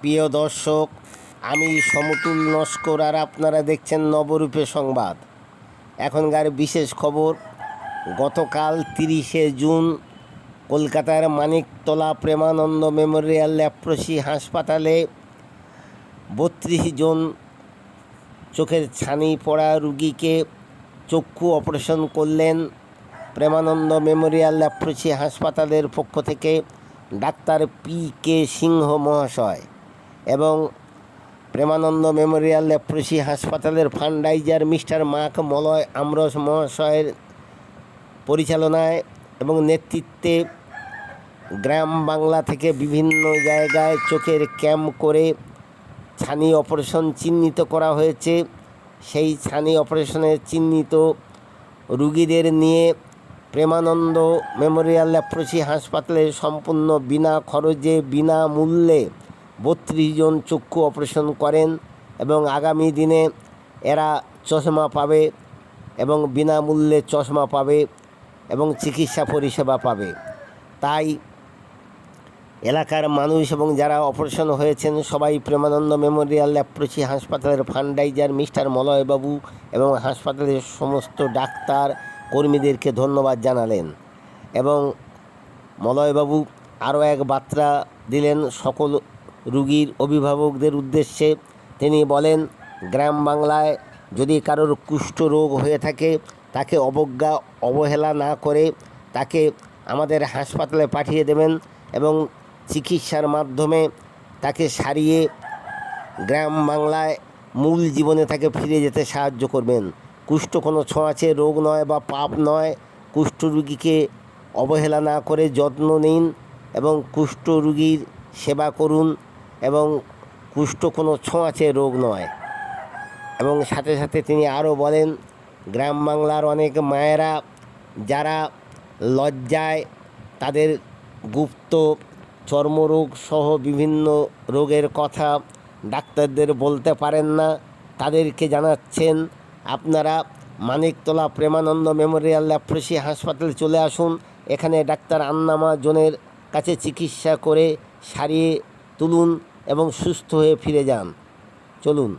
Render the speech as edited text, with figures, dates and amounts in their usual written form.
প্রিয় দর্শক, আমি সমতুল নস্কর আর আপনারা দেখছেন নবরূপে সংবাদ। এখনকার বিশেষ খবর, গতকাল 30শে জুন কলকাতার মানিকতলা প্রেমানন্দ মেমোরিয়াল ল্যাপ্রসি হাসপাতালে 32 জন চোখের ছানি পড়া রুগীকে চক্ষু অপারেশন করলেন প্রেমানন্দ মেমোরিয়াল ল্যাপ্রসি হাসপাতালের পক্ষ থেকে ডাক্তার P.K. সিংহ মহাশয় এবং প্রেমানন্দ মেমোরিয়াল ল্যাপ্রসি হাসপাতালের ফান্ডাইজার মিস্টার মাক মলয় আমরস মহাশয়ের পরিচালনায় এবং নেতৃত্বে গ্রাম বাংলা থেকে বিভিন্ন জায়গায় চোখের ক্যাম্প করে ছানি অপারেশন চিহ্নিত করা হয়েছে। সেই ছানি অপারেশনের চিহ্নিত রুগীদের নিয়ে প্রেমানন্দ মেমোরিয়াল ল্যাপ্রসি হাসপাতালে সম্পূর্ণ বিনা খরচে বিনামূল্যে 32 জন চক্ষু অপারেশন করেন এবং আগামী দিনে এরা চশমা পাবে এবং বিনামূল্যে চশমা পাবে এবং চিকিৎসা পরিষেবা পাবে। তাই এলাকার মানুষ এবং যারা অপারেশন হয়েছেন সবাই প্রেমানন্দ মেমোরিয়াল ল্যাপ্রসি হাসপাতালের ফান্ডাইজার মিস্টার মলয়বাবু এবং হাসপাতালের সমস্ত ডাক্তার কর্মীদেরকে ধন্যবাদ জানালেন। এবং মলয়বাবু আরও এক বার্তা দিলেন সকল রুগীর অভিভাবকদের উদ্দেশ্যে। তিনি বলেন, গ্রাম বাংলায় যদি কারোর কুষ্ঠ রোগ হয়ে থাকে তাকে অবহেলা না করে তাকে আমাদের হাসপাতালে পাঠিয়ে দেবেন এবং চিকিৎসার মাধ্যমে তাকে সারিয়ে গ্রাম বাংলায় মূল জীবনে তাকে ফিরে যেতে সাহায্য করবেন। কুষ্ঠ কোনো ছোঁয়াচে রোগ নয় বা পাপ নয়। কুষ্ঠ রুগীকে অবহেলা না করে যত্ন নিন এবং কুষ্ঠ রুগীর সেবা করুন এবং কুষ্ঠ কোনো ছোঁয়াচে রোগ নয়। এবং সাথে সাথে তিনি আরও বলেন, গ্রাম বাংলার অনেক মায়েরা যারা লজ্জায় তাদের গুপ্ত চর্মরোগ সহ বিভিন্ন রোগের কথা ডাক্তারদের বলতে পারেন না, তাদেরকে জানাচ্ছেন আপনারা মানিকতলা প্রেমানন্দ মেমোরিয়াল ল্যাপ্রসি হাসপাতালে চলে আসুন। এখানে ডাক্তার আন্নামা জনের কাছে চিকিৎসা করে সারিয়ে তুলুন এবং সুস্থ হয়ে ফিরে যান। চলুন।